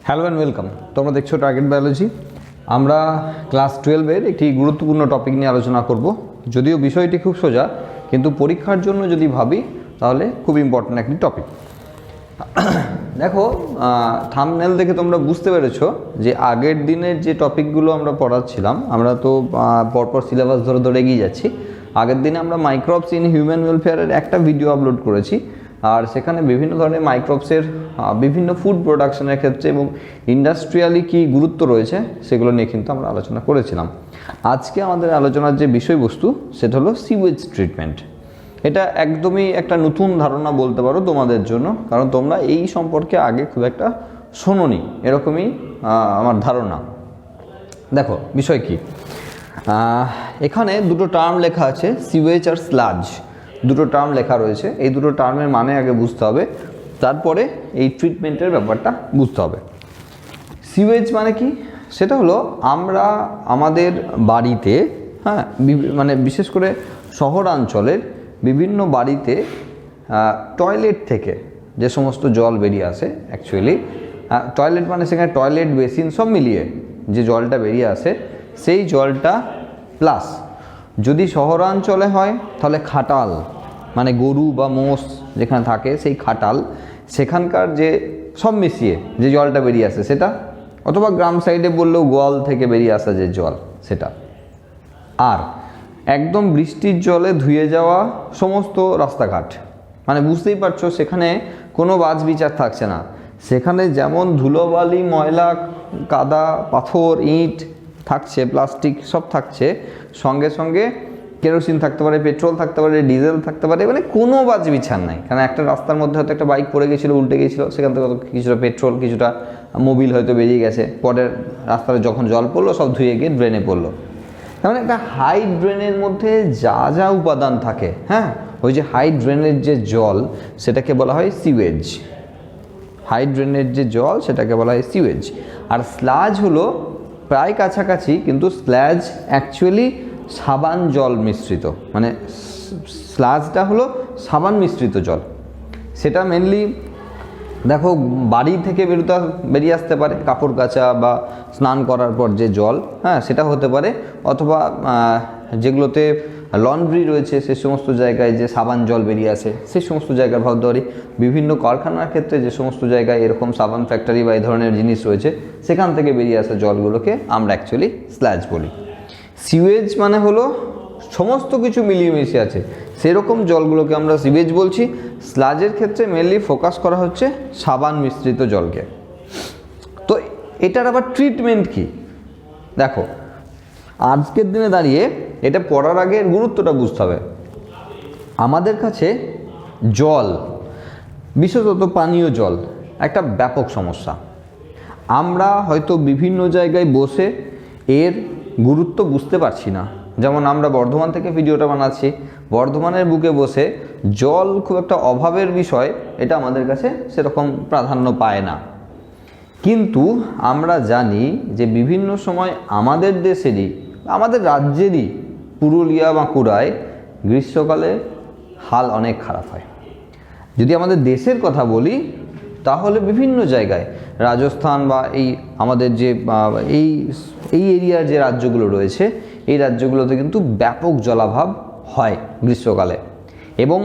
Hello and welcome. তোমরা দেখছো target biology. আমরা ক্লাস 12-এর একটি গুরুত্বপূর্ণ টপিক নিয়ে আলোচনা করব। যদিও বিষয়টি খুব সোজা, কিন্তু পরীক্ষার জন্য যদি ভাবি তাহলে খুব ইম্পর্ট্যান্ট একটি টপিক। দেখো, থাম্বনেল দেখে তোমরা বুঝতে পেরেছো যে আগের দিনের যে টপিকগুলো আমরা পড়াচ্ছিলাম, আমরা তো পরপর সিলেবাস ধরে ধরে এগিয়ে যাচ্ছি। আগের দিনে আমরা মাইক্রোবস ইন হিউম্যান ওয়েলফেয়ারের একটা ভিডিও আপলোড করেছি, আর সেখানে বিভিন্ন ধরনের মাইক্রোবসের বিভিন্ন ফুড প্রোডাকশনের ক্ষেত্রে এবং ইন্ডাস্ট্রিয়ালি কী গুরুত্ব রয়েছে সেগুলো নিয়ে কিন্তু আমরা আলোচনা করেছিলাম। আজকে আমাদের আলোচনার যে বিষয়বস্তু সেটা হলো সিওয়েজ ট্রিটমেন্ট। এটা একদমই একটা নতুন ধারণা বলতে পারো তোমাদের জন্য, কারণ তোমরা এই সম্পর্কে আগে খুব একটা শোনোনি, এরকমই আমার ধারণা। দেখো বিষয় কি, এখানে দুটো টার্ম লেখা আছে, সিওয়েজ আর স্লাজ। দুটো টার্ম লেখা রয়েছে, এই দুটো টার্মের মানে আগে বুঝতে হবে, তারপরে এই ট্রিটমেন্টের ব্যাপারটা বুঝতে হবে। সিওয়েজ মানে কি, সেটা হলো আমরা আমাদের বাড়িতে, মানে বিশেষ করে শহরাঞ্চলের বিভিন্ন বাড়িতে টয়লেট থেকে যে সমস্ত জল বেরিয়ে আসে, অ্যাকচুয়ালি টয়লেট মানে সেখানে টয়লেট বেসিন সব মিলিয়ে যে জলটা বেরিয়ে আসে, সেই জলটা প্লাস যদি শহরাঞ্চলে হয় তাহলে খাটাল, মানে গরু বা মোষ যেখানে থাকে সেই খাটাল, সেখানকার যে সব মিশিয়ে যে জলটা বেরিয়ে আসে সেটা, অথবা গ্রাম সাইডে বললেও গোয়াল থেকে বেরিয়ে আসা যে জল সেটা, আর একদম বৃষ্টির জলে ধুয়ে যাওয়া সমস্ত রাস্তাঘাট, মানে বুঝতেই পারছো সেখানে কোনো বাজ বিচার থাকছে না। সেখানে যেমন ধুলোবালি, ময়লা, কাদা, পাথর, ইট থাকছে, প্লাস্টিক সব থাকছে, সঙ্গে সঙ্গে কেরোসিন থাকতে পারে, পেট্রোল থাকতে পারে, ডিজেল থাকতে পারে, মানে কোনো বাজ বিচার নাই। কারণ একটা রাস্তার মধ্যে হয়তো একটা বাইক পড়ে গেছিলো, উল্টে গেছিলো, সেখান থেকে কিছুটা পেট্রোল, কিছুটা মোবিল হয়তো বেরিয়ে গেছে, পরের রাস্তায় যখন জল পড়লো সব ধুয়ে গিয়ে ড্রেনে পড়লো। মানে একটা হাই ড্রেনের মধ্যে যা যা উপাদান থাকে, ওই যে হাই ড্রেনের যে জল সেটাকে বলা হয় সিওয়েজ। হাই ড্রেনের যে জল সেটাকে বলা হয় সিওয়েজ। আর স্লাজ হলো প্রায় কাছাকাছি, কিন্তু স্ল্যাজ অ্যাকচুয়ালি সাবান জল মিশ্রিত, মানে স্লাজটা হলো সাবান মিশ্রিত জল। সেটা মেনলি দেখো বাড়ি থেকে বেরিয়ে আসতে পারে, কাপড় কাচা বা স্নান করার পর যে জল, সেটা হতে পারে, অথবা যেগুলোতে লন্ড্রি রয়েছে সে সমস্ত জায়গায় যে সাবান জল বেরিয়ে আসে সেই সমস্ত জায়গায় ভাবতে পারি। বিভিন্ন কারখানার ক্ষেত্রে যে সমস্ত জায়গায় এরকম সাবান ফ্যাক্টরি বা এই ধরনের জিনিস রয়েছে, সেখান থেকে বেরিয়ে আসা জলগুলোকে আমরা অ্যাকচুয়ালি স্ল্যাজ বলি। সিওয়েজ মানে হলো সমস্ত কিছু মিলিয়ে মিশিয়ে আছে, সেরকম জলগুলোকে আমরা সিওয়েজ বলছি। স্লাজের ক্ষেত্রে মেনলি ফোকাস করা হচ্ছে সাবান মিশ্রিত জলকে। তো এটার আবার ট্রিটমেন্ট কি, দেখো আজকের দিনে দাঁড়িয়ে এটা পড়ার আগে গুরুত্বটা বুঝতে হবে। আমাদের কাছে জল, বিশেষত পানীয় জল, একটা ব্যাপক সমস্যা। আমরা হয়তো বিভিন্ন জায়গায় বসে এর গুরুত্ব বুঝতে পারছি না। যেমন আমরা বর্ধমান থেকে ভিডিওটা বানাচ্ছি, বর্ধমানের বুকে বসে জল খুব একটা অভাবের বিষয়, এটা আমাদের কাছে সেরকম প্রাধান্য পায় না। কিন্তু আমরা জানি যে বিভিন্ন সময় আমাদের দেশেরই, আমাদের রাজ্যেরই পুরুলিয়া, বাঁকুড়ায় গ্রীষ্মকালে হাল অনেক খারাপ হয়। যদি আমাদের দেশের কথা বলি তাহলে বিভিন্ন জায়গায়, রাজস্থান বা এই আমাদের যে এই এরিয়ার যে রাজ্যগুলো রয়েছে, এই রাজ্যগুলোতে কিন্তু ব্যাপক জলাভাব হয় গ্রীষ্মকালে। এবং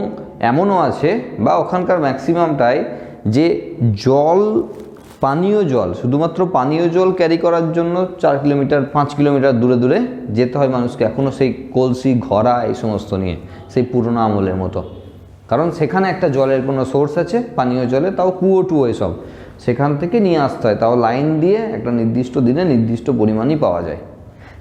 এমনও আছে বা ওখানকার ম্যাক্সিমামটাই যে জল, পানীয় জল, শুধুমাত্র পানীয় জল ক্যারি করার জন্য 4 কিলোমিটার 5 কিলোমিটার দূরে দূরে যেতে হয় মানুষকে, এখনও সেই কলসি, ঘড়া এই সমস্ত নিয়ে, সেই পুরোনো আমলের মতো। কারণ সেখানে একটা জলের কোনো সোর্স আছে পানীয় জলে, তাও কুয়ো টুয়ো এসব, সেখান থেকে নিয়ে আসতে হয়, তাও লাইন দিয়ে একটা নির্দিষ্ট দিনে নির্দিষ্ট পরিমাণই পাওয়া যায়।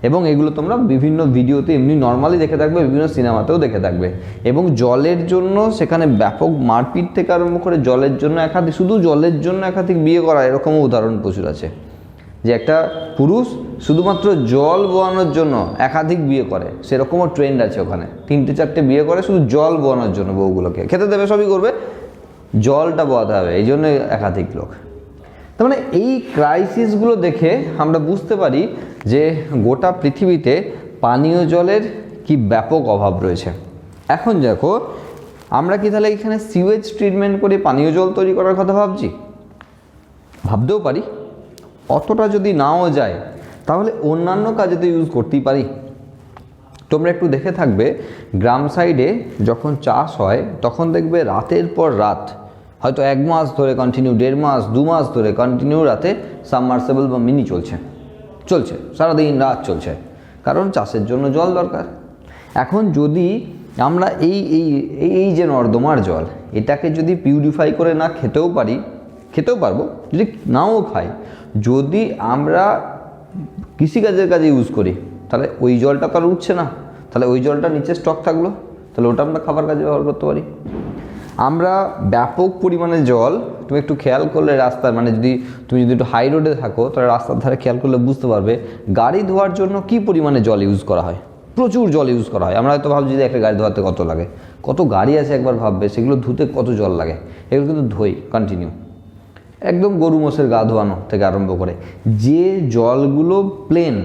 এবং এগুলো তোমরা বিভিন্ন ভিডিওতে এমনি নর্মালি দেখে থাকবে, বিভিন্ন সিনেমাতেও দেখে থাকবে। এবং জলের জন্য সেখানে ব্যাপক মারপিট থেকে আরম্ভ করে জলের জন্য শুধু জলের জন্য একাধিক বিয়ে করা, এরকমও উদাহরণ প্রচুর আছে, যে একটা পুরুষ শুধুমাত্র জল বোয়ানোর জন্য একাধিক বিয়ে করে, সেরকমও ট্রেন্ড আছে ওখানে। 3-4টে বিয়ে করে শুধু জল বোয়ানোর জন্য, বউগুলোকে খেতে দেবে, সবই করবে, জলটা বোয়াতে হবে, এই জন্য একাধিক লোক। তার মানে এই ক্রাইসিসগুলো দেখে আমরা বুঝতে পারি যে গোটা পৃথিবীতে পানীয় জলের কি ব্যাপক অভাব রয়েছে। এখন দেখো আমরা কি তাহলে এখানে সিওয়েজ ট্রিটমেন্ট করে পানীয় জল তৈরি করার কথা ভাবছি? ভাবতেও পারি, অতটা যদি নাও যায় তাহলে অন্যান্য কাজে তো ইউজ করতেই পারি। তোমরা একটু দেখে থাকবে গ্রাম সাইডে যখন চাষ হয় তখন দেখবে রাতের পর রাত, হয়তো 1 মাস ধরে কন্টিনিউ, 1.5 মাস 2 মাস ধরে কন্টিনিউ রাতে সাবমার্সিবল বা মিনি চলছে সারাদিন রাত চলছে, কারণ চাষের জন্য জল দরকার। এখন যদি আমরা এই যে নর্দমার জল, এটাকে যদি পিউরিফাই করে না খেতেও পারবো, যদি নাও খাই, যদি আমরা কৃষিকাজের কাজে ইউজ করি, তাহলে ওই জলটা তো আর উঠছে না, তাহলে ওই জলটা নিচে স্টক থাকলো, তাহলে ওটা আমরা খাবার কাজে ব্যবহার করতে পারি। আমরা ব্যাপক পরিমাণে জল, তুমি একটু খেয়াল করলে রাস্তায়, মানে তুমি যদি একটু হাই রোডে থাকো তাহলে রাস্তার ধারে খেয়াল করলে বুঝতে পারবে গাড়ি ধোয়ার জন্য কি পরিমাণে জল ইউজ করা হয়, প্রচুর জল ইউজ করা হয়। আমরা হয়তো ভাবছি যে একটা গাড়ি ধোয়াতে কত লাগে, কত গাড়ি আছে একবার ভাববে, সেগুলো ধুতে কত জল লাগে। এগুলো কিন্তু ধোই কন্টিনিউ, একদম গরু মোষের গা ধোয়ানো থেকে আরম্ভ করে। যে জলগুলো প্লেন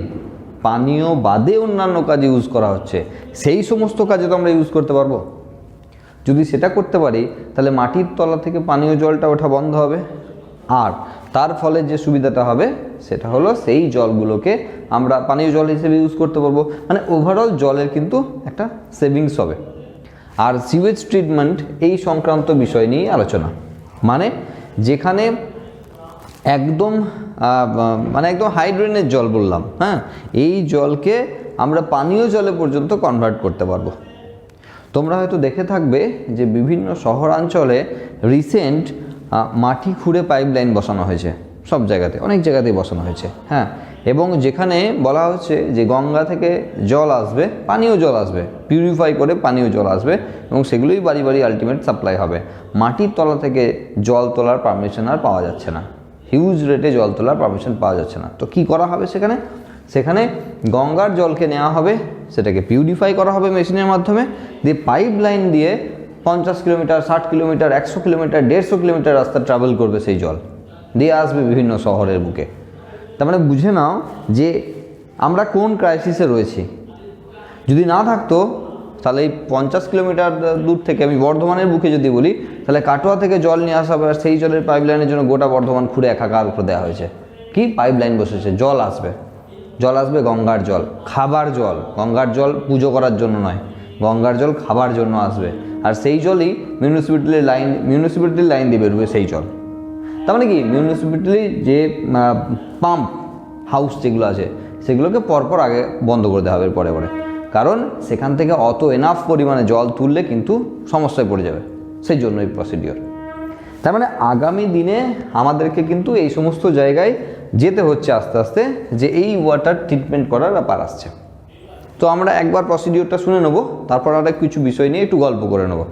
পানীয় বাদে অন্যান্য কাজে ইউজ করা হচ্ছে, সেই সমস্ত কাজে তো আমরা ইউজ করতে পারবো। যদি সেটা করতে পারি তাহলে মাটির তলা থেকে পানীয় জলটা ওঠা বন্ধ হবে, আর তার ফলে যে সুবিধাটা হবে সেটা হলো সেই জলগুলোকে আমরা পানীয় জল হিসেবে ইউজ করতে পারবো। মানে ওভারঅল জলের কিন্তু একটা সেভিংস হবে। আর সিওয়েজ ট্রিটমেন্ট এই সংক্রান্ত বিষয় নিয়ে আলোচনা, মানে যেখানে একদম হাই ড্রেনের জল বললাম, হ্যাঁ, এই জলকে আমরা পানীয় জলে পর্যন্ত কনভার্ট করতে পারবো। তোমরা হয়তো দেখে থাকবে যে বিভিন্ন শহরাঞ্চলে রিসেন্ট মাটি খুঁড়ে পাইপলাইন বসানো হয়েছে, সব জায়গাতে, অনেক জায়গাতেই বসানো হয়েছে, হ্যাঁ, এবং যেখানে বলা হচ্ছে যে গঙ্গা থেকে জল আসবে, পানীয় জল আসবে, পিউরিফাই করে পানীয় জল আসবে, এবং সেগুলোই বাড়ি বাড়ি আলটিমেট সাপ্লাই হবে। মাটির তলা থেকে জল তোলার পারমিশন আর পাওয়া যাচ্ছে না, হিউজ রেটে জল তোলার পারমিশন পাওয়া যাচ্ছে না। তো কি করা হবে সেখানে গঙ্গার জলকে নেওয়া হবে, সেটাকে পিউরিফাই করা হবে মেশিনের মাধ্যমে, দিয়ে পাইপ লাইন দিয়ে 50 কিলোমিটার, 60 কিলোমিটার, 100 কিলোমিটার, 150 কিলোমিটার রাস্তা ট্রাভেল করবে, সেই জল দিয়ে আসবে বিভিন্ন শহরের বুকে। তার মানে বুঝে নাও যে আমরা কোন ক্রাইসিসে রয়েছি। যদি না থাকতো তাহলে এই 50 কিলোমিটার দূর থেকে, আমি বর্ধমানের বুকে যদি বলি, তাহলে কাটোয়া থেকে জল নিয়ে আসা হবে, আর সেই জলের পাইপ লাইনের জন্য গোটা বর্ধমান খুঁড়ে একাকার করে দেওয়া হয়েছে। কি পাইপ লাইন বসেছে, জল আসবে গঙ্গার জল, খাবার জল। গঙ্গার জল পুজো করার জন্য নয়, গঙ্গার জল খাবার জন্য আসবে, আর সেই জলই মিউনিসিপ্যালিটির লাইন দিয়ে বেরোবে সেই জল। তার মানে কি, মিউনিসিপ্যালিটির যে পাম্প হাউস যেগুলো আছে সেগুলোকে পরপর আগে বন্ধ করে দেওয়া হবে পরে, কারণ সেখান থেকে অত এনাফ পরিমাণে জল তুললে কিন্তু সমস্যায় পড়ে যাবে, সেই জন্য এই প্রসিডিওর। তার মানে আগামী দিনে আমাদেরকে কিন্তু এই সমস্ত জায়গায় যেতে হচ্ছে আস্তে আস্তে, যে এই ওয়াটার ট্রিটমেন্ট করার ব্যাপার আসছে। তো আমরা একবার প্রসিডিওরটা শুনে নেবো, তারপর আর কিছু বিষয় নিয়ে একটু গল্প করে নেবো।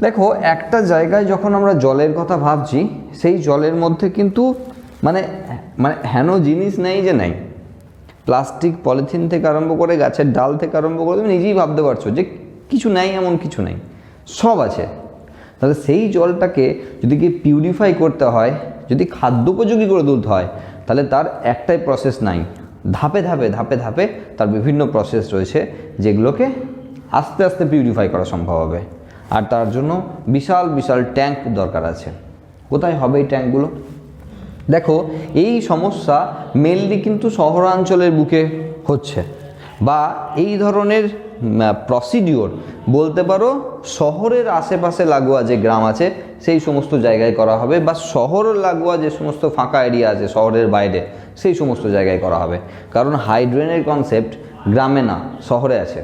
দেখো, একটা জায়গায় যখন আমরা জলের কথা ভাবছি, সেই জলের মধ্যে কিন্তু মানে হেন জিনিস নেই যে নাই। প্লাস্টিক, পলিথিন থেকে আরম্ভ করে, গাছের ডাল থেকে আরম্ভ করে, তুমি নিজেই ভাবতে পারছো যে কিছু নেই, এমন কিছু নেই, সব আছে। তাহলে সেই জলটাকে যদি কি পিউরিফাই করতে হয়, যদি খাদ্যোপযোগী করে তুলতে হয়, তাহলে তার একটাই প্রসেস নাই, ধাপে ধাপে তার বিভিন্ন প্রসেস রয়েছে, যেগুলোকে আস্তে আস্তে পিউরিফাই করা সম্ভব হবে। আর তার জন্য বিশাল বিশাল ট্যাঙ্ক দরকার আছে। কোথায় হবে এই ট্যাঙ্কগুলো? দেখো, এই সমস্যা মেনলি কিন্তু শহরাঞ্চলের বুকে হচ্ছে, বা এই ধরনের প্রসিডিওর বলতে পারো শহরের আশেপাশে লাগোয়া যে গ্রাম আছে সেই সমস্ত জায়গায় করা হবে, বা শহর লাগোয়া যে সমস্ত ফাঁকা এরিয়া আছে শহরের বাইরে সেই সমস্ত জায়গায় করা হবে। কারণ হাইড্রেনের কনসেপ্ট গ্রামে না, শহরে আছে।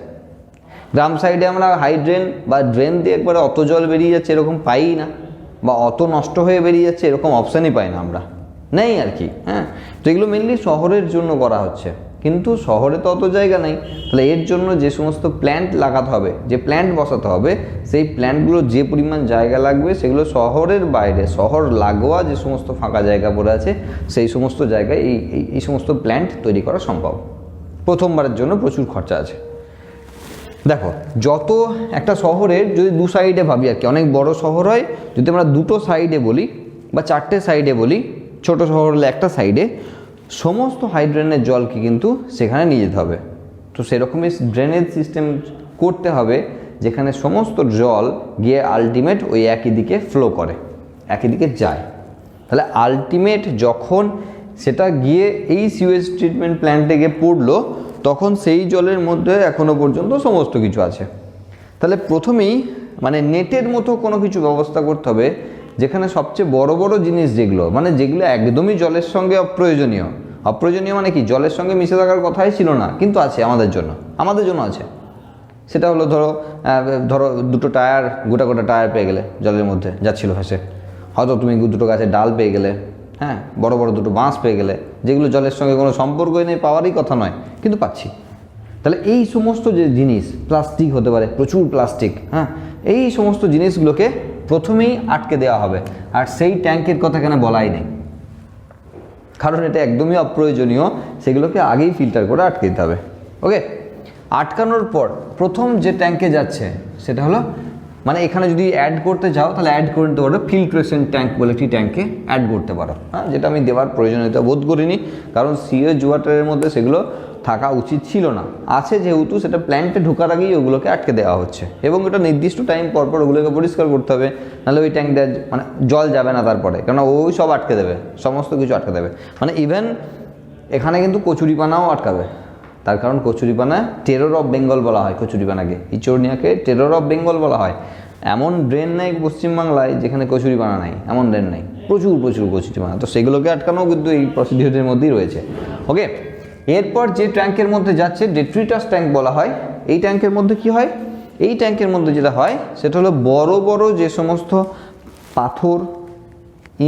গ্রাম সাইডে আমরা হাইড্রেন বা ড্রেন দিয়ে একবারে অত জল বেরিয়ে যাচ্ছে এরকম পাই না, বা অত নষ্ট হয়ে বেরিয়ে যাচ্ছে এরকম অপশানই পাই না আমরা, নেই আর কি। হ্যাঁ, তো এগুলো মেনলি শহরের জন্য করা হচ্ছে, কিন্তু শহরে তো অত জায়গা নেই। তাহলে এর জন্য যে সমস্ত প্ল্যান্ট লাগাতে হবে, যে প্ল্যান্ট বসাতে হবে, সেই প্ল্যান্টগুলো যে পরিমাণ জায়গা লাগবে সেগুলো শহরের বাইরে, শহর লাগোয়া যে সমস্ত ফাঁকা জায়গা পড়ে আছে সেই সমস্ত জায়গায় এই সমস্ত প্ল্যান্ট তৈরি করা সম্ভব। প্রথমবারের জন্য প্রচুর খরচা আছে। দেখো, যত একটা শহরের যদি দু সাইডে ভাবি আর কি, অনেক বড় শহর হয় যদি আমরা দুটো সাইডে বলি বা 4টে সাইডে বলি, ছোট শহর হলে একটা সাইডে, সমস্ত হাইড্রেনের জলকে কিন্তু সেখানে নিয়ে যেতে হবে। তো সেরকমই ড্রেনেজ সিস্টেম করতে হবে যেখানে সমস্ত জল গিয়ে আলটিমেট ওই একই দিকে ফ্লো করে, একই দিকে যায়। তাহলে আলটিমেট যখন সেটা গিয়ে এই সিওয়েজ ট্রিটমেন্ট প্ল্যান্টে গিয়ে পড়লো, তখন সেই জলের মধ্যে এখনও পর্যন্ত সমস্ত কিছু আছে। তাহলে প্রথমেই মানে নেটের মতো কোনো কিছু ব্যবস্থা করতে হবে, যেখানে সবচেয়ে বড় বড় জিনিস যেগুলো মানে যেগুলো একদমই জলের সঙ্গে অপ্রয়োজনীয়, অপ্রয়োজনীয় মানে কি জলের সঙ্গে মিশে থাকার কথাই ছিল না, কিন্তু আছে আমাদের জন্য আছে। সেটা হলো ধরো দুটো টায়ার, গোটা টায়ার পেয়ে গেলে জলের মধ্যে যাচ্ছিলো ভেসে, হয়তো তুমি দুটো গাছের ডাল পেয়ে গেলে, হ্যাঁ, বড় বড় দুটো বাঁশ পেয়ে গেলে, যেগুলো জলের সঙ্গে কোনো সম্পর্কই নেই, পাওয়ারই কথা নয়, কিন্তু পাচ্ছি। তাহলে এই সমস্ত যে জিনিস, প্লাস্টিক হতে পারে, প্রচুর প্লাস্টিক, হ্যাঁ, এই সমস্ত জিনিসগুলোকে প্রথমেই আটকে দেওয়া হবে। আর সেই ট্যাঙ্কের কথা এখানে বলাই নেই, কারণ এটা একদমই অপ্রয়োজনীয়, সেগুলোকে আগেই ফিল্টার করে আটকে দিতে হবে। ওকে, আটকানোর পর প্রথম যে ট্যাঙ্কে যাচ্ছে সেটা হলো, মানে এখানে যদি অ্যাড করতে চাও তাহলে অ্যাড করে নিতে পারো ফিল্ট্রেশন ট্যাঙ্ক বলে একটি ট্যাঙ্কে অ্যাড করতে পারো, হ্যাঁ, যেটা আমি দেওয়ার প্রয়োজনীয়তা বোধ করিনি, কারণ সিওয়েজ ওয়াটারের মধ্যে সেগুলো থাকা উচিত ছিল না। আছে যেহেতু, সেটা প্ল্যান্টে ঢোকার আগেই ওগুলোকে আটকে দেওয়া হচ্ছে, এবং এটা নির্দিষ্ট টাইম পরপর ওগুলোকে পরিষ্কার করতে হবে, নাহলে ওই ট্যাঙ্ক দেওয়া মানে জল যাবে না তারপরে, কারণ ওই সব আটকে দেবে, সমস্ত কিছু আটকে দেবে। মানে ইভেন এখানে কিন্তু কচুরিপানাও আটকাবে, তার কারণ কচুরিপানা টেরর অফ বেঙ্গল বলা হয় কচুরিপানাকে, ইচোরনিয়াকে টেরর অফ বেঙ্গল বলা হয়। এমন ড্রেন নাই পশ্চিমবাংলায় যেখানে কচুরিপানা নাই, এমন ড্রেন নাই, প্রচুর কচুরিপানা। তো সেগুলোকে আটকানোও কিন্তু এই প্রসিডিওরের মধ্যেই রয়েছে। ওকে, এরপর যে ট্যাঙ্কের মধ্যে যাচ্ছে ডেট্রিটাস ট্যাঙ্ক বলা হয়। এই ট্যাঙ্কের মধ্যে কি হয়, এই ট্যাঙ্কের মধ্যে যেটা হয় সেটা হলো বড় বড় যে সমস্ত পাথর,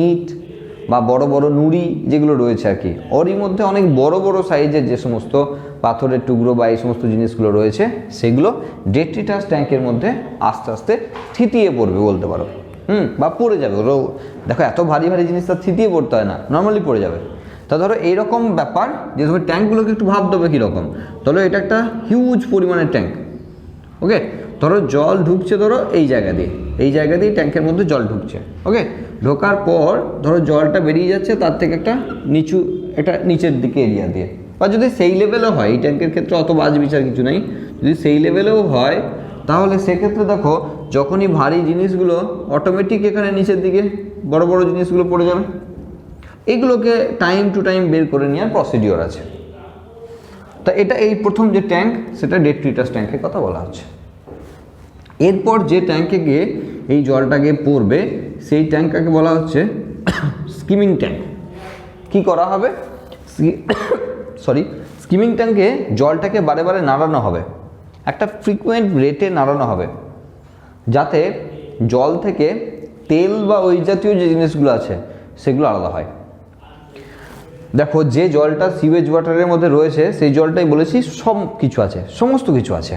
ইট বা বড় বড় নুড়ি যেগুলো রয়েছে আর কি, ওরই মধ্যে অনেক বড় বড় সাইজের যে সমস্ত পাথরের টুকরো বা এই সমস্ত জিনিসগুলো রয়েছে, সেগুলো ডেট্রিটাস ট্যাঙ্কের মধ্যে আস্তে আস্তে থিতিয়ে পড়বে বলতে পারো, বা পড়ে যাবে। ওরও দেখো এত ভারী ভারী জিনিস তার থিতিয়ে পড়তে হয় না, নর্মালি পড়ে যাবে। তা ধরো এইরকম ব্যাপার যে তোমার ট্যাঙ্কগুলোকে একটু ভাবতে হবে কীরকম। ধরো এটা একটা হিউজ পরিমাণের ট্যাঙ্ক। ওকে, ধরো জল ঢুকছে, ধরো এই জায়গা দিয়ে ট্যাঙ্কের মধ্যে জল ঢুকছে। ওকে, ঢোকার পর ধরো জলটা বেরিয়ে যাচ্ছে তার থেকে একটা নিচের দিকে এরিয়া দিয়ে, বা যদি সেই লেভেলও হয়, এই ট্যাঙ্কের ক্ষেত্রে অত বাজ বিচার কিছু নেই, যদি সেই লেভেলেও হয় তাহলে সেক্ষেত্রে দেখো যখনই ভারী জিনিসগুলো অটোমেটিক এখানে নিচের দিকে বড় বড় জিনিসগুলো পড়ে যাবে। এগুলোকে টাইম টু টাইম বের করে নেওয়ার প্রসিডিওর আছে। তা এটা এই প্রথম যে ট্যাঙ্ক, সেটা ডেট্রিটাস ট্যাঙ্কের কথা বলা হচ্ছে। এরপর যে ট্যাঙ্কে গিয়ে এই জলটা গিয়ে পড়বে, সেই ট্যাঙ্কটাকে বলা হচ্ছে স্কিমিং ট্যাঙ্ক। কি করা হবে, স্কিমিং ট্যাঙ্কে জলটাকে বারে বারে নাড়ানো হবে, একটা ফ্রিকুয়েন্ট রেটে নাড়ানো হবে, যাতে জল থেকে তেল বা ওই জাতীয় যে জিনিসগুলো আছে সেগুলো আলাদা হয়। দেখো যে জলটা সিওয়েজ ওয়াটারের মধ্যে রয়েছে, সেই জলটাই বলেছি সব কিছু আছে, সমস্ত কিছু আছে।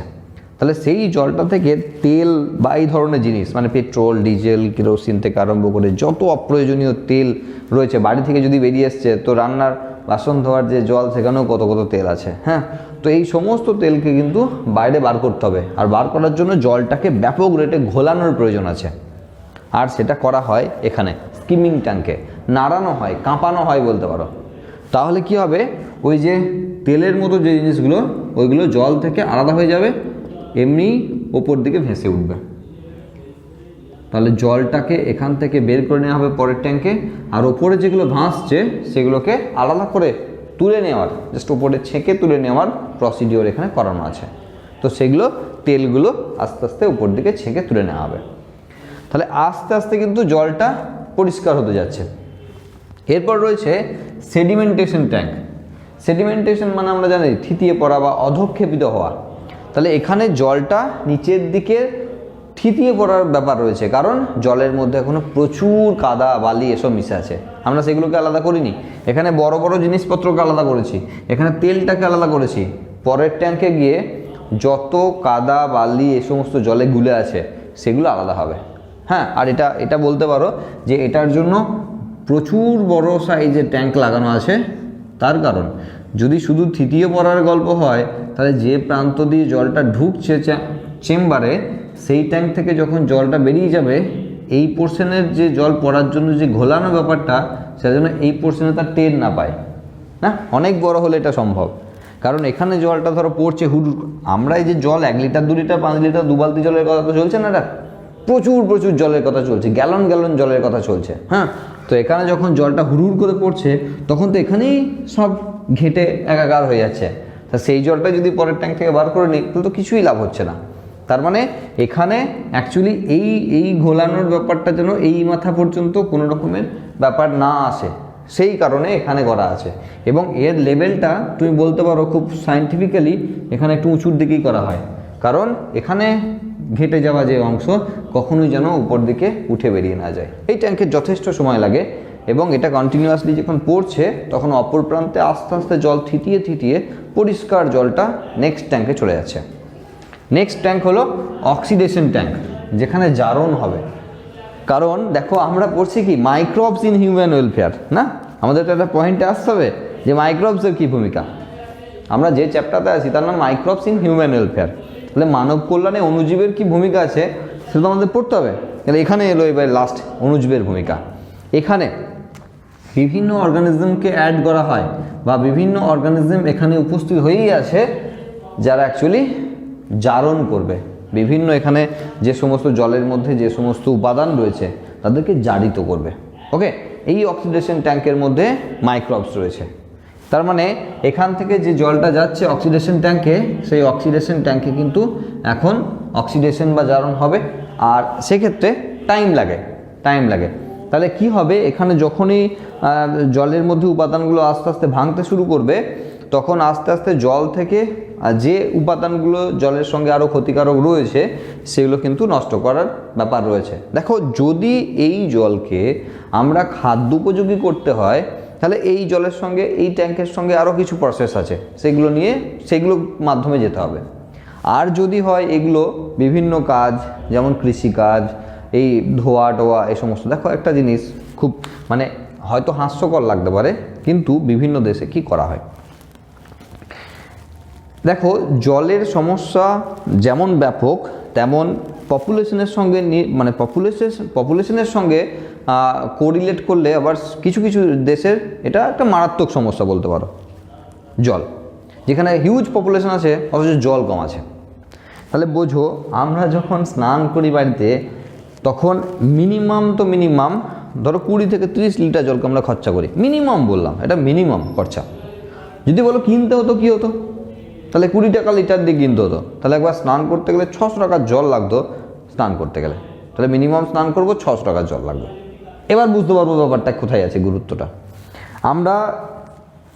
তাহলে সেই জলটা থেকে তেল বা এই ধরনের জিনিস, মানে পেট্রোল, ডিজেল, কেরোসিন থেকে আরম্ভ করে যত অপ্রয়োজনীয় তেল রয়েছে, বাড়ি থেকে যদি বেরিয়ে এসছে তো রান্নার বাসন ধোয়ার যে জল, সেখানেও কত কত তেল আছে, হ্যাঁ। তো এই সমস্ত তেলকে কিন্তু বাইরে বার করতে হবে, আর বার করার জন্য জলটাকে ব্যাপক রেটে ঘোলানোর প্রয়োজন আছে। আর সেটা করা হয় এখানে স্কিমিং ট্যাঙ্কে, নাড়ানো হয়, কাঁপানো হয় বলতে পারো। তাহলে কি হবে, ওই যে তেলের মতো যে জিনিসগুলো, ওইগুলো জল থেকে আলাদা হয়ে যাবে, এমনি ওপর দিকে ভেসে উঠবে। তাহলে জলটাকে এখান থেকে বের করে নেওয়া হবে পরের ট্যাঙ্কে, আর ওপরে যেগুলো ভাসছে সেগুলোকে আলাদা করে তুলে নেওয়ার, জাস্ট ওপরে ছেঁকে তুলে নেওয়ার প্রসিডিওর এখানে করানো আছে। তো সেগুলো তেলগুলো আস্তে আস্তে উপর দিকে ছেঁকে তুলে নেওয়া হবে। তাহলে আস্তে আস্তে কিন্তু জলটা পরিষ্কার হতে যাচ্ছে। এরপর রয়েছে সেডিমেন্টেশন ট্যাঙ্ক। সেডিমেন্টেশন মানে আমরা জানি থিতিয়ে পড়া বা অধঃক্ষেপিত হওয়া। তাহলে এখানে জলটা নিচের দিকে থিতিয়ে পড়ার ব্যাপার রয়েছে, কারণ জলের মধ্যে এখনো প্রচুর কাদা, বালি এসব মিশে আছে। আমরা সেগুলোকে আলাদা করিনি, এখানে বড় বড় জিনিসপত্রকে আলাদা করেছি, এখানে তেলটাকে আলাদা করেছি। পরের ট্যাঙ্কে গিয়ে যত কাদা, বালি এ সমস্ত জলে গুলে আছে সেগুলো আলাদা হবে, হ্যাঁ। আর এটা বলতে পারো যে এটার জন্য প্রচুর বড় সাইজের ট্যাঙ্ক লাগানো আছে। তার কারণ যদি শুধু থিতিয়ে পড়ার গল্প হয়, তাহলে যে প্রান্ত দিয়ে জলটা ঢুকছে চেম্বারে, সেই ট্যাঙ্ক থেকে যখন জলটা বেরিয়ে যাবে, এই পোর্শনের যে জল পড়ার জন্য যে ঘোলানো ব্যাপারটা, সেজন্য এই পোর্শনে তার টের না পায় না। অনেক বড় হলে এটা সম্ভব, কারণ এখানে জলটা ধরো পড়ছে হুড়, আমরা এই যে জল 1 লিটার 2 লিটার 5 লিটার 2 বালতি জলের কথা তো চলছে না, এটা প্রচুর প্রচুর জলের কথা চলছে, গ্যালন গ্যালন জলের কথা চলছে। হ্যাঁ, তো এখানে যখন জলটা হুড় করে পড়ছে তখন তো এখানেই সব ঘেটে একাকার হয়ে যাচ্ছে। তা সেই জলটা যদি পরের ট্যাঙ্ক থেকে বার করে নিই তাহলে তো কিছুই লাভ হচ্ছে না। তার মানে এখানে অ্যাকচুয়ালি এই ঘোলানোর ব্যাপারটা যেন এই মাথা পর্যন্ত কোনো রকমের ব্যাপার না আসে, সেই কারণে এখানে করা আছে। এবং এর লেভেলটা তুমি বলতে পারো খুব সায়েন্টিফিক্যালি এখানে একটু উঁচুর দিকেই করা হয়, কারণ এখানে ঘেটে যাওয়া যে অংশ কখনোই যেন উপর দিকে উঠে বেরিয়ে না যায়। এই ট্যাঙ্কের যথেষ্ট সময় লাগে এবং এটা কন্টিনিউয়াসলি যখন পড়ছে তখন অপর প্রান্তে আস্তে আস্তে জল থিতিয়ে থিতিয়ে পরিষ্কার জলটা নেক্সট ট্যাঙ্কে চলে যাচ্ছে। নেক্সট ট্যাঙ্ক হলো অক্সিডেশন ট্যাঙ্ক, যেখানে জারণ হবে। কারণ দেখো আমরা পড়ছি কি মাইক্রোবস ইন হিউম্যান ওয়েলফেয়ার, না? আমাদের তো একটা পয়েন্টে আসতে হবে যে মাইক্রোবসের কী ভূমিকা। আমরা যে চ্যাপ্টারতে আছি তার নাম মাইক্রোবস ইন হিউম্যান ওয়েলফেয়ার। তাহলে মানব কল্যাণে অণুজীবের কী ভূমিকা আছে সেটা আমাদের পড়তে হবে। তাহলে এখানে এলো এবার লাস্ট অণুজীবের ভূমিকা। এখানে বিভিন্ন অর্গানিজমকে অ্যাড করা হয় বা বিভিন্ন অর্গানিজম এখানে উপস্থিত হয়েই আছে যারা অ্যাকচুয়ালি জারণ করবে। বিভিন্ন এখানে যে সমস্ত জলের মধ্যে যে সমস্ত উপাদান রয়েছে তাদেরকে জারিত করবে। ওকে, এই অক্সিডেশন ট্যাঙ্কের মধ্যে মাইক্রোবস রয়েছে। তার মানে এখান থেকে যে জলটা যাচ্ছে অক্সিডেশন ট্যাঙ্কে, সেই অক্সিডেশন ট্যাঙ্কে কিন্তু এখন অক্সিডেশন বা জারণ হবে, আর সেক্ষেত্রে টাইম লাগে। তাহলে কি হবে, এখানে যখনই জলের মধ্যে উপাদানগুলো আস্তে আস্তে ভাঙতে শুরু করবে তখন আস্তে আস্তে জল থেকে যে উপাদানগুলো জলের সঙ্গে আরও ক্ষতিকারক রয়েছে সেগুলো কিন্তু নষ্ট করার ব্যাপার রয়েছে। দেখো, যদি এই জলকে আমরা খাদ্য উপযোগী করতে হয় তাহলে এই জলের সঙ্গে এই ট্যাঙ্কের সঙ্গে আরও কিছু প্রসেস আছে, সেগুলোর মাধ্যমে যেতে হবে। আর যদি হয় এগুলো বিভিন্ন কাজ, যেমন কৃষিকাজ, এই ধোয়া টোয়া, এই সমস্ত। দেখো একটা জিনিস খুব মানে হয়তো হাস্যকর লাগতে পারে, কিন্তু বিভিন্ন দেশে কি করা হয় দেখো, জলের সমস্যা যেমন ব্যাপক তেমন পপুলেশনের সঙ্গে পপুলেশনের সঙ্গে কোরিলেট করলে আবার কিছু কিছু দেশের এটা একটা মারাত্মক সমস্যা বলতে পারো। জল, যেখানে হিউজ পপুলেশন আছে অথচ জল কম আছে। তাহলে বোঝো, আমরা যখন স্নান করি বাড়িতে তখন মিনিমাম ধরো 20 থেকে 30 লিটার জলকে আমরা খরচা করি। মিনিমাম বললাম, এটা মিনিমাম খরচা। যদি বলো কিনতে হতো কী হতো, তাহলে 20 টাকা লিটার দিয়ে কিনতে হতো। তাহলে একবার স্নান করতে গেলে 600 টাকার জল লাগতো স্নান করতে গেলে। তাহলে মিনিমাম স্নান করবো 600 টাকার জল লাগবে। এবার বুঝতে পারবো ব্যাপারটা কোথায় আছে গুরুত্বটা। আমরা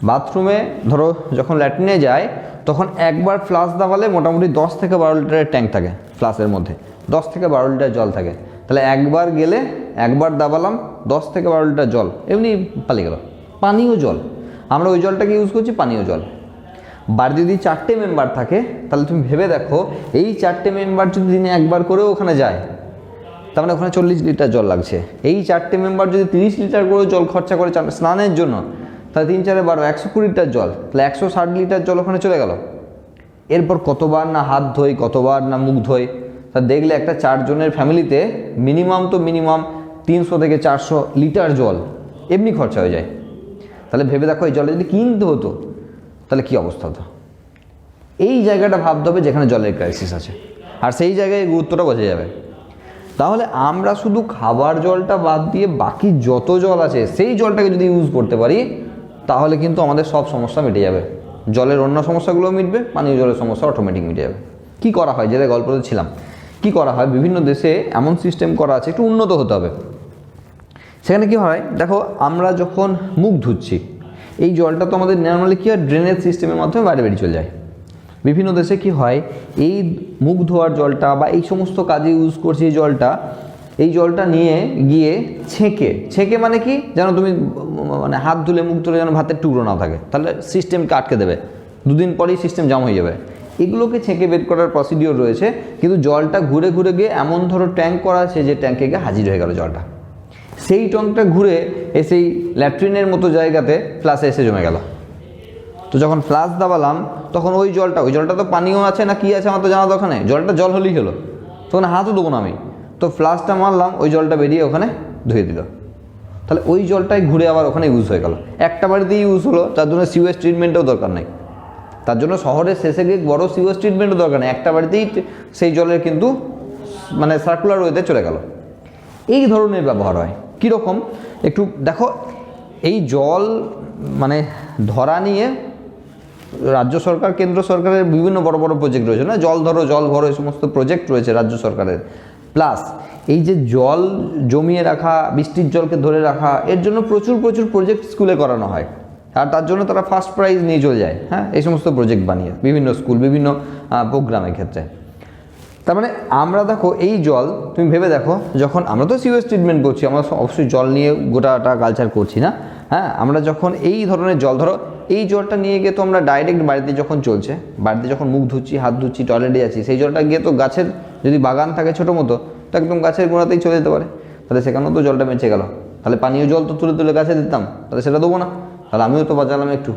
বাথরুমে ধরো যখন ল্যাট্রিনে যাই তখন একবার ফ্লাশ দাবালে মোটামুটি 10 থেকে 12 লিটারের ট্যাঙ্ক থাকে, ফ্লাশের মধ্যে 10 থেকে 12 লিটার জল থাকে। তাহলে একবার গেলে একবার দাবালাম 10 থেকে 12 লিটার জল এমনি পালিয়ে গেল। পানীয় জল, আমরা ওই জলটাকে ইউজ করছি পানীয় জল। বাড়িতে যদি 4টে মেম্বার থাকে তাহলে তুমি ভেবে দেখো, এই 4টে মেম্বার যদি দিনে একবার করেও ওখানে যায় তার মানে ওখানে 40 লিটার জল লাগছে। এই 4টে মেম্বার যদি 30 লিটার করে জল খরচা করে স্নানের জন্য, তাহলে 3 4 12 120 লিটার জল, তাহলে 160 লিটার জল ওখানে চলে গেল। এরপর কতবার না হাত ধোই, কতবার না মুখ ধোই। তা দেখলে একটা 4 জনের ফ্যামিলিতে মিনিমাম 300 থেকে 400 লিটার জল এমনি খরচা হয়ে যায়। তাহলে ভেবে দেখো, এই জলটা যদি কিনতে হতো তাহলে কী অবস্থা হতো। এই জায়গাটা ভাবতে হবে যেখানে জলের ক্রাইসিস আছে, আর সেই জায়গায় গুরুত্বটা বোঝা যাবে। তাহলে আমরা শুধু খাবার জলটা বাদ দিয়ে বাকি যত জল আছে সেই জলটাকে যদি ইউজ করতে পারি তাহলে কিন্তু আমাদের সব সমস্যা মিটে যাবে। জলের অন্য সমস্যাগুলো মিটবে, পানীয় জলের সমস্যা অটোমেটিক মিটে যাবে। কী করা হয়, যেটা গল্পতে ছিলাম, কী করা হয়, বিভিন্ন দেশে এমন সিস্টেম করা আছে, একটু উন্নত হতে হবে। সেখানে কী হয় দেখো, আমরা যখন মুখ ধুচ্ছি এই জলটা তো আমাদের নর্মালি কী হয়, ড্রেনেজ সিস্টেমের মাধ্যমে বাইরে বেরিয়ে চলে যায়। বিভিন্ন দেশে কি হয়, এই মুখ ধোয়ার জলটা বা এই সমস্ত কাজে ইউজ করছে এই জলটা নিয়ে গিয়ে ছেঁকে মানে কি, যেন তুমি মানে হাত ধুলে মুখ ধুলে যেন ভাতের টুকরো না থাকে, তাহলে সিস্টেমকে আটকে দেবে, 2 দিন পরেই সিস্টেম জাম হয়ে যাবে। এগুলোকে ছেঁকে বের করার প্রসিডিওর রয়েছে, কিন্তু জলটা ঘুরে ঘুরে গিয়ে এমন ধরো ট্যাঙ্ক করা আছে যে ট্যাঙ্কে গিয়ে হাজির হয়ে গেল জলটা। সেই ট্যাঙ্কটা ঘুরে এসেই ল্যাট্রিনের মতো জায়গাতে ফ্লাশে এসে জমে গেল। তো যখন ফ্লাশ দাবালাম তখন ওই জলটা তো পানীয় আছে না কি আছে আমার তো জানা দরকার নেই, জলটা জল হলেই হলো, তখন হাতও দেবো না আমি। তো ফ্লাশটা মারলাম, ওই জলটা বেরিয়ে ওখানে ধুয়ে দিল। তাহলে ওই জলটাই ঘুরে আবার ওখানে ইউজ হয়ে গেল। একটা বাড়িতেই ইউজ হলো, তার জন্য সিওয়েজ ট্রিটমেন্টও দরকার নেই, তার জন্য শহরের শেষে গিয়ে বড় সিওয়েজ ট্রিটমেন্টও দরকার নেই। একটা বাড়িতেই সেই জলের কিন্তু মানে সার্কুলার ওয়েতে চলে গেল। এই ধরনের ব্যবহার হয়। কীরকম একটু দেখো, এই জল মানে ধরা নিয়ে রাজ্য সরকার কেন্দ্র সরকারের বিভিন্ন বড় বড় প্রজেক্ট রয়েছে না, জল ধরো জল ভরো, এই সমস্ত প্রজেক্ট রয়েছে রাজ্য সরকারের। প্লাস এই যে জল জমিয়ে রাখা, বৃষ্টির জলকে ধরে রাখা, এর জন্য প্রচুর প্রচুর প্রজেক্ট স্কুলে করানো হয়, আর তার জন্য তারা ফার্স্ট প্রাইজ নিয়ে চলে যায়। হ্যাঁ, এই সমস্ত প্রজেক্ট বানিয়ে বিভিন্ন স্কুল, বিভিন্ন প্রোগ্রামের ক্ষেত্রে। তার মানে আমরা দেখো এই জল, তুমি ভেবে দেখো, যখন আমরা তো সিওয়েজ ট্রিটমেন্ট করছি, আমরা অবশ্যই জল নিয়ে গোটাটা কালচার করছি না। হ্যাঁ, আমরা যখন এই ধরনের জল, ধরো এই জলটা নিয়ে গিয়ে তো আমরা ডাইরেক্ট বাড়িতে যখন চলছে, বাড়িতে যখন মুখ ধুচ্ছি, হাত ধুচ্ছি, টয়লেটে যাচ্ছি, সেই জলটা গিয়ে তো গাছের যদি বাগান থাকে ছোটো মতো, তো একদম গাছের গোড়াতেই চলে যেতে পারে, তাহলে সেখানেও তো জলটা বেঁচে গেল। তাহলে পানীয় জল তো তুলে তুলে গাছে দিতাম, তাহলে সেটা দেবো না, তাহলে আমিও তো বাঁচালাম একটু।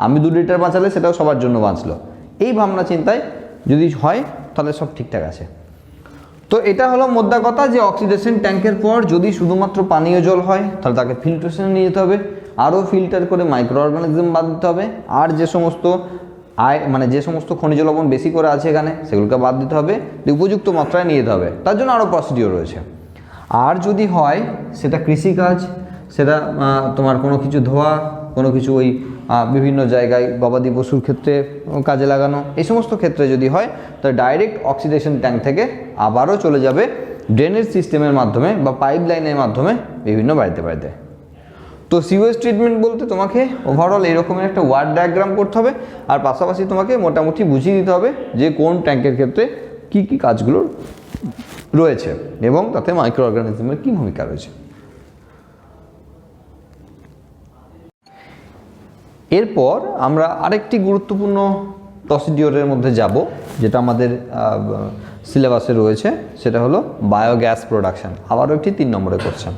আমি 2 লিটার বাঁচালে সেটাও সবার জন্য বাঁচলো। এই ভাবনা চিন্তায় যদি হয় তাহলে সব ঠিকঠাক আছে। তো এটা হলো মোদ্দা কথা, যে অক্সিডেশন ট্যাঙ্কের পর যদি শুধুমাত্র পানীয় জল হয় তাহলে তাকে ফিল্ট্রেশনে নিয়ে যেতে হবে, আরও ফিল্টার করে মাইক্রো অর্গানিজম বাদ দিতে হবে, আর যে সমস্ত মানে যে সমস্ত খনিজ লবণ বেশি করে আছে এখানে সেগুলোকে বাদ দিতে হবে, উপযুক্ত মাত্রায় নিয়ে যেতে হবে। তার জন্য আরও প্রসিডিওর রয়েছে। আর যদি হয় সেটা কৃষিকাজ, সেটা তোমার কোনো কিছু ধোয়া, কোনো কিছু ওই বিভিন্ন জায়গায় গবাদি পশুর ক্ষেত্রে কাজে লাগানো, এই সমস্ত ক্ষেত্রে যদি হয় তাহলে ডাইরেক্ট অক্সিডেশন ট্যাঙ্ক থেকে আবারও চলে যাবে ড্রেনেজ সিস্টেমের মাধ্যমে বা পাইপ লাইনের মাধ্যমে বিভিন্ন বাড়িতে বাড়িতে। তো সিওয়েজ ট্রিটমেন্ট বলতে তোমাকে ওভারঅল এরকমের একটা ওয়ার্ড ডায়াগ্রাম করতে হবে, আর পাশাপাশি তোমাকে মোটামুটি বুঝিয়ে দিতে হবে যে কোন ট্যাঙ্কের ক্ষেত্রে কী কী কাজগুলো রয়েছে এবং তাতে মাইক্রো অর্গানিজমের কী ভূমিকা রয়েছে। এরপর আমরা আরেকটি গুরুত্বপূর্ণ প্রসিডিওরের মধ্যে যাব, যেটা আমাদের সিলেবাসে রয়েছে, সেটা হলো বায়োগ্যাস প্রোডাকশন। আবারও একটি 3 নম্বরের কোশ্চেন।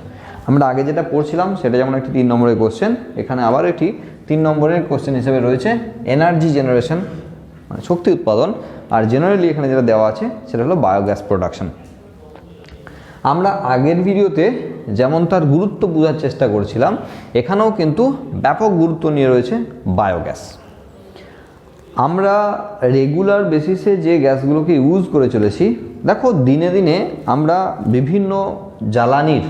আমরা আগে যেটা পড়ছিলাম সেটা যেমন একটি 3 নম্বরের কোশ্চেন, এখানে আবার একটি 3 নম্বরের কোশ্চেন হিসেবে রয়েছে এনার্জি জেনারেশন, মানে শক্তি উৎপাদন। আর জেনারেলি এখানে যেটা দেওয়া আছে সেটা হলো বায়োগ্যাস প্রোডাকশন। আমরা আগের ভিডিওতে যেমন তার গুরুত্ব বোঝার চেষ্টা করেছিলাম, এখানেও কিন্তু ব্যাপক গুরুত্ব নিয়ে রয়েছে বায়োগ্যাস। আমরা রেগুলার বেসিসে যে গ্যাসগুলোকে ইউজ করে চলেছি, দেখো দিনে দিনে আমরা বিভিন্ন জ্বালানির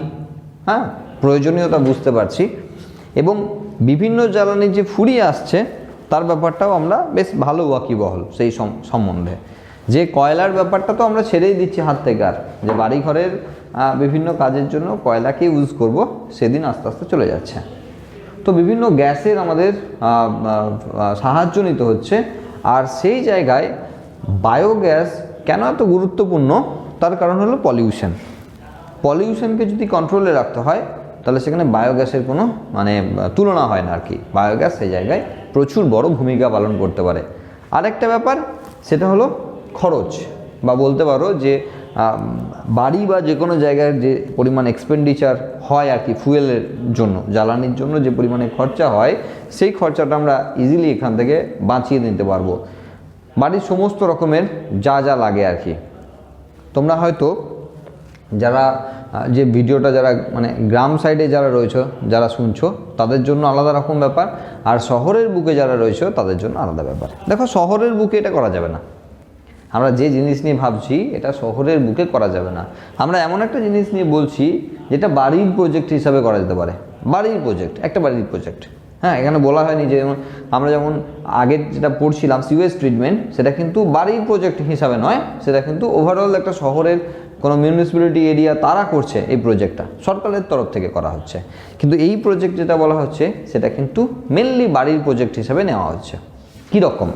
প্রয়োজনীয়তা বুঝতে পারছি, এবং বিভিন্ন জ্বালানির যে ফুরিয়ে আসছে তার ব্যাপারটাও আমরা বেশ ভালো ওয়াকিবহল সেই সম্বন্ধে। যে কয়লার ব্যাপারটা তো আমরা ছেড়েই দিচ্ছি হাত থেকে, আর যে বাড়িঘরের বিভিন্ন কাজের জন্য কয়লাকে ইউজ করব সেদিন আস্তে আস্তে চলে যাচ্ছে। তো বিভিন্ন গ্যাসের আমাদের সাহায্য নিতে হচ্ছে, আর সেই জায়গায় বায়োগ্যাস কেন এত গুরুত্বপূর্ণ তার কারণ হলো পলিউশন। পলিউশনকে যদি কন্ট্রোলে রাখতে হয় তাহলে সেখানে বায়োগ্যাসের কোনো মানে তুলনা হয় না আর কি। বায়োগ্যাস সেই জায়গায় প্রচুর বড় ভূমিকা পালন করতে পারে। আরেকটা ব্যাপার সেটা হলো খরচ, বা বলতে পারো যে বাড়ি বা যে কোনো জায়গায় যে পরিমাণ এক্সপেন্ডিচার হয় আর কি ফুয়েলের জন্য, জ্বালানির জন্য যে পরিমাণে খরচা হয়, সেই খরচাটা আমরা ইজিলি এখান থেকে বাঁচিয়ে নিতে পারবো। বাড়ির সমস্ত রকমের যা যা লাগে আর কি। তোমরা হয়তো যারা যে ভিডিওটা যারা মানে গ্রাম সাইডে যারা রয়েছে, যারা শুনছো, তাদের জন্য আলাদা রকম ব্যাপার, আর শহরের বুকে যারা রয়েছে তাদের জন্য আলাদা ব্যাপার। দেখো শহরের বুকে এটা করা যাবে না, আমরা যে জিনিস নিয়ে ভাবছি এটা শহরের বুকে করা যাবে না। আমরা এমন একটা জিনিস নিয়ে বলছি যেটা বাড়ির প্রজেক্ট হিসাবে করা যেতে পারে। বাড়ির প্রজেক্ট, একটা বাড়ির প্রজেক্ট। হ্যাঁ, এখানে বলা হয়নি যে আমরা যেমন আগে যেটা পড়ছিলাম সিওয়েজ ট্রিটমেন্ট, সেটা কিন্তু বাড়ির প্রজেক্ট হিসাবে নয়, সেটা কিন্তু ওভারঅল একটা শহরের কোনো মিউনিসিপ্যালিটি এরিয়া তারা করছে এই প্রজেক্টটা, সরকারের তরফ থেকে করা হচ্ছে। কিন্তু এই প্রজেক্ট যেটা বলা হচ্ছে সেটা কিন্তু মেনলি বাড়ির প্রজেক্ট হিসাবে নেওয়া হচ্ছে। কীরকম?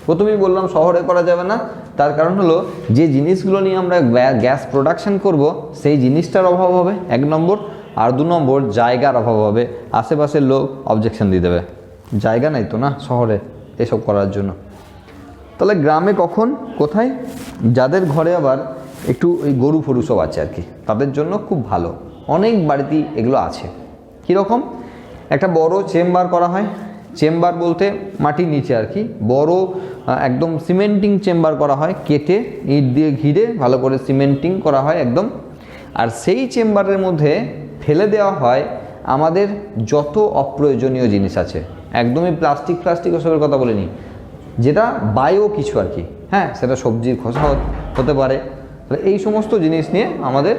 প্রথমেই বললাম শহরে করা যাবে না, তার কারণ হলো যে জিনিসগুলো নিয়ে আমরা গ্যাস প্রোডাকশন করব সেই জিনিসটার অভাব হবে 1 নম্বর, আর 2 নম্বর জায়গার অভাব হবে। আশেপাশের লোক অবজেকশন দিয়ে দেবে, জায়গা নাই তো না শহরে এসব করার জন্য। তাহলে গ্রামে কখন কোথায়, যাদের ঘরে আবার একটু ওই গরু ফরু সব আছে আর কি, তাদের জন্য খুব ভালো। অনেক বাড়িতেই এগুলো আছে। কীরকম? একটা বড় চেম্বার করা হয়, চেম্বার বলতে মাটির নিচে আর কি, বড় একদম সিমেন্টিং চেম্বার করা হয়, কেটে ইট দিয়ে ঘিরে ভালো করে সিমেন্টিং করা হয় একদম। আর সেই চেম্বারের মধ্যে ফেলে দেওয়া হয় আমাদের যত অপ্রয়োজনীয় জিনিস আছে, একদমই প্লাস্টিক ওসবের কথা বলিনি, যেটা বায়ো কিছু আর কি। হ্যাঁ, সেটা সবজির খোসা হতে পারে, তাহলে এই সমস্ত জিনিস নিয়ে আমাদের,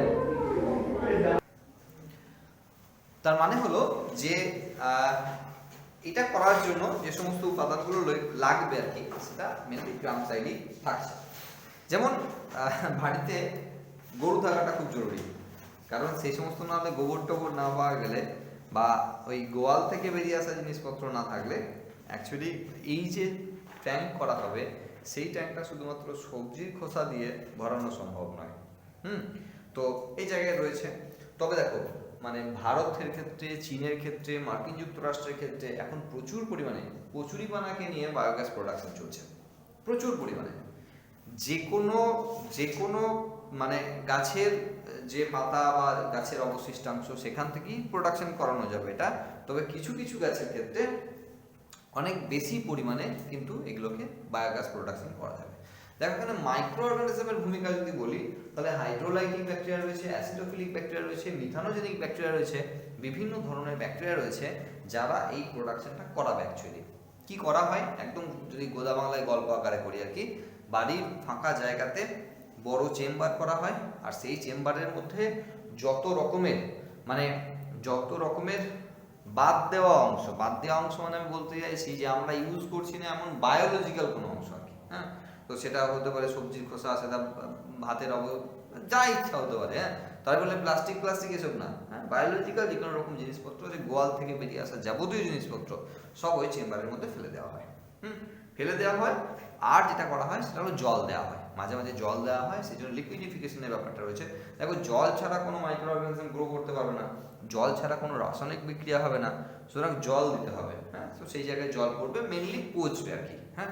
তার মানে হলো যে এটা করার জন্য যে সমস্ত উপাদানগুলো লাগবে আর কি, সেটা মেনলি গ্রাম সাইডেই থাকছে। যেমন বাড়িতে গরু থাকাটা খুব জরুরি, কারণ সেই সমস্ত না হলে গোবর টোবর না পাওয়া গেলে বা ওই গোয়াল থেকে বেরিয়ে আসা জিনিসপত্র না থাকলে অ্যাকচুয়ালি এই যে ট্যাঙ্ক করা হবে সেই ট্যাঙ্কটা শুধুমাত্র সবজির খোসা দিয়ে ভরানো সম্ভব নয়। তো এই জায়গায় রয়েছে। তবে দেখো মানে ভারতের ক্ষেত্রে, চীনের ক্ষেত্রে, মার্কিন যুক্তরাষ্ট্রের ক্ষেত্রে এখন প্রচুর পরিমাণে কচুরিপানাকে নিয়ে বায়োগ্যাস প্রোডাকশন চলছে, প্রচুর পরিমাণে। যে কোনো মানে গাছের যে পাতা বা গাছের অবশিষ্টাংশ সেখান থেকেই প্রোডাকশন করানো যাবে এটা। তবে কিছু কিছু গাছের ক্ষেত্রে অনেক বেশি পরিমাণে কিন্তু এগুলোকে বায়োগ্যাস প্রোডাকশন করা যাবে। দেখো এখানে মাইক্রো অর্গানিজমের ভূমিকা যদি বলি, তাহলে হাইড্রোলাইটিক ব্যাকটেরিয়া রয়েছে, অ্যাসিডোফিলিক ব্যাকটেরিয়া রয়েছে, মিথানোজেনিক ব্যাকটেরিয়া রয়েছে, বিভিন্ন ধরনের ব্যাকটেরিয়া রয়েছে যারা এই প্রোডাকশনটা করাবে। অ্যাকচুয়ালি কি করা হয়, একদম যদি গোদা বাংলায় গল্প আকারে করি আর কি, বাড়ির ফাঁকা জায়গাতে বড় চেম্বার করা হয়, আর সেই চেম্বারের মধ্যে যত রকমের বাদ দেওয়া অংশ মানে আমি বলতে চাইছি যে আমরা ইউজ করছি না এমন বায়োলজিক্যাল কোনো অংশ আর কি। হ্যাঁ, তো সেটা হতে পারে সবজির খোসা, সেটা ভাতের যা ইচ্ছা হতে পারে। হ্যাঁ, তার বলে প্লাস্টিক এসব না। হ্যাঁ, বায়োলজিক্যাল যে কোনো রকম জিনিসপত্র, যে গোয়াল থেকে বেরিয়ে আসা যাবতীয় জিনিসপত্র সব ওই চেম্বারের মধ্যে ফেলে দেওয়া হয়। ফেলে দেওয়া হয়। আর যেটা করা হয় সেটা হলো জল দেওয়া হয়, মাঝে মাঝে জল দেওয়া হয়, সেই জন্য লিকুইডিফিকেশনের ব্যাপারটা রয়েছে। দেখো জল ছাড়া কোনো মাইক্রো অর্গানিজম গ্রো করতে পারবে না, জল ছাড়া কোনো রাসায়নিক বিক্রিয়া হবে না, সুতরাং জল দিতে হবে। হ্যাঁ, তো সেই জায়গায় জল পড়বে, মেনলি পচবে আর কি। হ্যাঁ,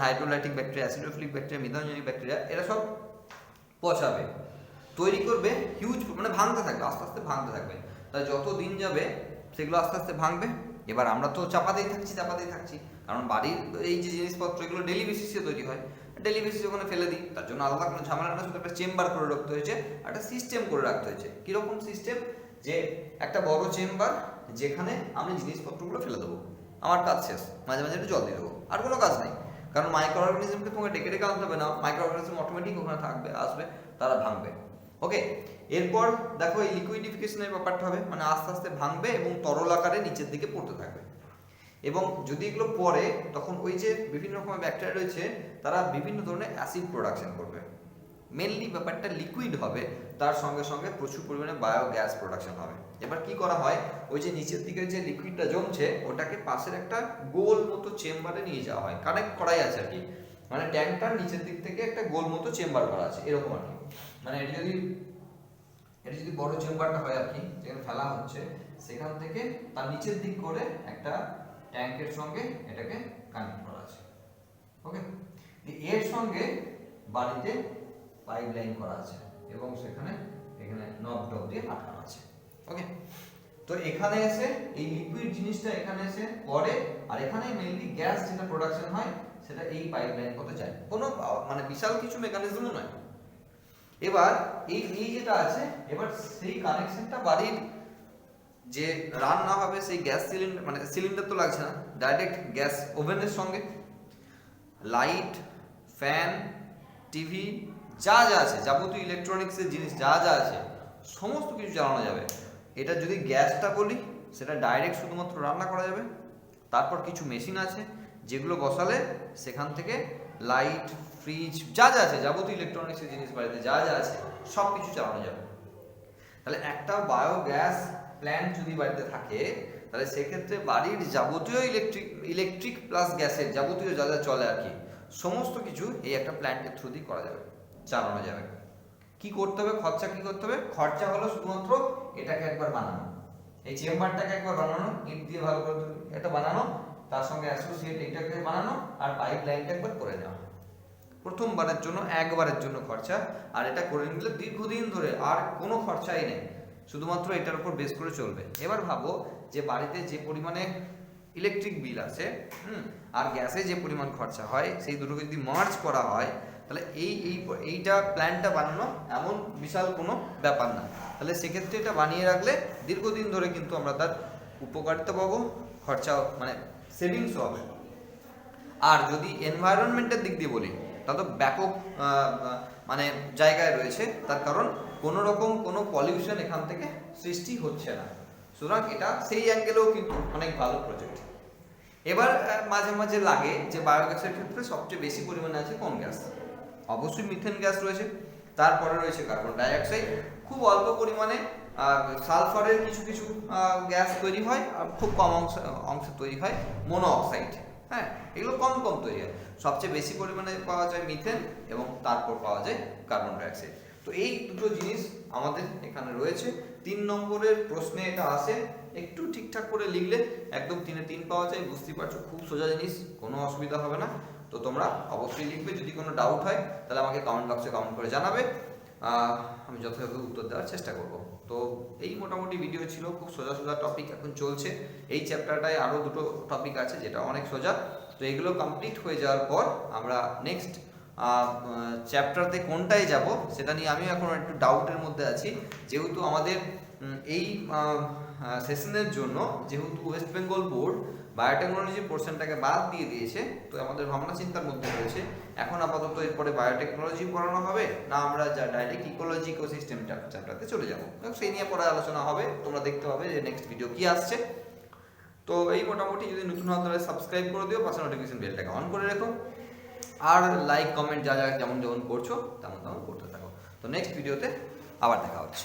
hydrolytic bacteria, acidophilic bacteria, methanogenic bacteria এরা সব পচাবে, তৈরি করবে হিউজ, মানে ভাঙতে থাকবে, আস্তে আস্তে ভাঙতে থাকবে। তাই যত দিন যাবে সেগুলো আস্তে আস্তে ভাঙবে। এবার আমরা তো চাপাতেই থাকছি, কারণ বাড়ির এই যে জিনিসপত্র এগুলো ডেলি বেসিসে তৈরি হয়, ডেলি বেসিসে ওখানে ফেলে দিই, তার জন্য আলাদা কোনো ঝামেলা না, শুধু একটা চেম্বার করে রাখতে হয়েছে, একটা সিস্টেম করে রাখতে হয়েছে। কীরকম সিস্টেম, যে একটা বড় চেম্বার যেখানে আমি জিনিসপত্রগুলো ফেলে দেবো, আমার কাজ শেষ, মাঝে মাঝে একটু জল দিয়ে দেবো, আর কোনো কাজ নেই। কারণ মাইক্রো অর্গানিজমকে তোমাকে ডেকে আনতে হবে না, মাইক্রো অর্গানিজম অটোমেটিক ওখানে থাকবে, আসবে, তারা ভাঙবে। ওকে, এরপর দেখো এই লিকুইডিফিকেশনের ব্যাপারটা হবে, মানে আস্তে আস্তে ভাঙবে এবং তরল আকারে নিচের দিকে পড়তে থাকবে। এবং যদি এগুলো পড়ে তখন ওই যে বিভিন্ন রকমের ব্যাকটেরিয়া রয়েছে তারা বিভিন্ন ধরনের অ্যাসিড প্রোডাকশন করবে। মেনলি ব্যাপারটা লিকুইড হবে, তার সঙ্গে সঙ্গে প্রচুর পরিমাণে বায়োগ্যাস প্রোডাকশন হবে। এবার কি করা হয়, ওই যে নিচের দিকে যে লিকুইডটা জমছে ওটাকে পাশের একটা গোল মতো চেম্বারে নিয়ে যাওয়া হয়, কানেক্ট করাই আছে আর কি, মানে ট্যাঙ্কটার নিচের দিক থেকে একটা গোল মতো চেম্বার করা আছে এরকম আর কি। মানে এটা যদি বড় চেম্বারটা হয় আর কি, যেখানে ফেলা হচ্ছে, সেখান থেকে তার নিচের দিক করে একটা ট্যাঙ্কের সঙ্গে এটাকে কানেক্ট করা আছে। ওকে, এর সঙ্গে বাড়িতে পাইপ লাইন করা আছে এবং এখানে নব দিয়ে আটকানো আছে। ওকে, তো এখানে এসে এই লিকুইড জিনিসটা এখানে এসে পড়ে, আর এখানে মেইনলি গ্যাস যেটা প্রোডাকশন হয় সেটা এই পাইপ লাইন পথে যায়, কোনো মানে বিশাল কিছু মেকানিজমও নয়। এবার এই যেটা আছে, এবার সেই কানেকশনটা বাড়ির যে রান্না হবে সেই গ্যাস সিলিন্ডার, মানে সিলিন্ডার তো লাগছে না, ডাইরেক্ট গ্যাস ওভেনের সঙ্গে লাইট, ফ্যান, টিভি যা আছে, যাবতীয় ইলেকট্রনিক্সের জিনিস যা আছে সমস্ত কিছু চালানো যাবে। এটা যদি গ্যাসটা বলি, সেটা ডাইরেক্ট শুধুমাত্র রান্না করা যাবে। তারপর কিছু মেশিন আছে যেগুলো বসালে সেখান থেকে লাইট, ফ্রিজ যা আছে, যাবতীয় ইলেকট্রনিক্সের জিনিস বাড়িতে যা আছে সব কিছু চালানো যাবে। তাহলে একটা বায়োগ্যাস প্ল্যান্ট যদি বাড়িতে থাকে, তাহলে সেক্ষেত্রে বাড়ির যাবতীয় ইলেকট্রিক প্লাস গ্যাসের যাবতীয় যা চলে আর কি, সমস্ত কিছু এই একটা প্ল্যান্টের থ্রু দিয়ে করা যাবে, চালানো যাবে। কি করতে হবে, কি করতে হবে? খরচা হলো শুধুমাত্র এটাকে একবার বানানো, এই চেম্বারটাকে একবার বানানো, ইট দিয়ে ভালো করে এটা বানানো, তার সঙ্গে অ্যাসোসিয়েট এটাকে বানানো, আর পাইপ লাইনটা একবার করে নেওয়া। প্রথমবারের জন্য একবারের জন্য খরচা, আর এটা করে নিলে দীর্ঘদিন ধরে আর কোনো খরচাই নেই, শুধুমাত্র এটার উপর বেস করে চলবে। এবার ভাবো যে বাড়িতে যে পরিমাণে ইলেকট্রিক বিল আছে আর গ্যাসে যে পরিমাণ খরচা হয়, সেই দুটোকে যদি মার্জ করা হয়, তাহলে এইটা প্ল্যানটা বানানো এমন বিশাল কোনো ব্যাপার না। তাহলে সেক্ষেত্রে এটা বানিয়ে রাখলে দীর্ঘদিন ধরে কিন্তু আমরা তার উপকারিতা পাবো, খরচা মানে সেভিংস হবে। আর যদি এনভায়রনমেন্টের দিক দিয়ে বলি, তা তো ব্যাপক মানে জায়গায় রয়েছে, তার কারণ কোনো রকম কোনো পলিউশন এখান থেকে সৃষ্টি হচ্ছে না। সুতরাং এটা সেই অ্যাঙ্গেলেও কিন্তু অনেক ভালো প্রজেক্ট। এবার মাঝে মাঝে লাগে যে বায়োগ্যাসের ক্ষেত্রে সবচেয়ে বেশি পরিমাণে আছে কোন গ্যাস? অবশ্যই মিথেন গ্যাস রয়েছে, তারপরে রয়েছে কার্বন ডাইঅক্সাইড, খুব অল্প পরিমাণে সালফারের কিছু কিছু গ্যাস তৈরি হয়, আর খুব কম অংশে তৈরি হয় মনো অক্সাইড। হ্যাঁ, এগুলো কম কম তৈরি হয়। সবচেয়ে বেশি পরিমাণে পাওয়া যায় মিথেন এবং তারপর পাওয়া যায় কার্বন ডাইঅক্সাইড। তো এই দুটো জিনিস আমাদের এখানে রয়েছে। 3 নম্বরের প্রশ্নে এটা আসে, একটু ঠিকঠাক করে লিখলে একদম 3-এ 3 পাওয়া যায়। বুঝতেই পারছো, খুব সোজা জিনিস, কোনো অসুবিধা হবে না। তো তোমরা অবশ্যই লিখবে, যদি কোনো ডাউট হয় তাহলে আমাকে কমেন্ট বক্সে কমেন্ট করে জানাবে, আমি যথাযথ উত্তর দেওয়ার চেষ্টা করব। তো এই মোটামুটি ভিডিও ছিল, খুব সোজা সোজা টপিক এখন চলছে। এই চ্যাপ্টারটায় আরও দুটো টপিক আছে যেটা অনেক সোজা। তো এগুলো কমপ্লিট হয়ে যাওয়ার পর আমরা নেক্সট চ্যাপ্টারতে কোনটায় যাব সেটা নিয়ে আমিও এখন একটু ডাউটের মধ্যে আছি, যেহেতু আমাদের এই সেশনের জন্য যেহেতু ওয়েস্ট বেঙ্গল বোর্ড বায়োটেকনোলজি পোর্শনটাকে বাদ দিয়ে দিয়েছে, তো আমাদের ভাবনা চিন্তার মধ্যে রয়েছে এখন আপাতত এরপরে বায়োটেকনোলজি পড়ানো হবে না আমরা যা ডাইরেক্ট ইকোলজি ইকোসিস্টেম চ্যাপ্টারতে চলে যাবো। সেই নিয়ে পরে আলোচনা হবে, তোমরা দেখতে পাবে যে নেক্সট ভিডিও কি আসছে। তো এই মোটামুটি, যদি নতুন হও তাহলে সাবস্ক্রাইব করে দিও, পাশে নোটিফিকেশন বেলটাকে অন করে রেখো, আর লাইক কমেন্ট যা যা যেমন যেমন করছো তেমন তেমন করতে থাকো। তো নেক্সট ভিডিওতে আবার দেখা হচ্ছে।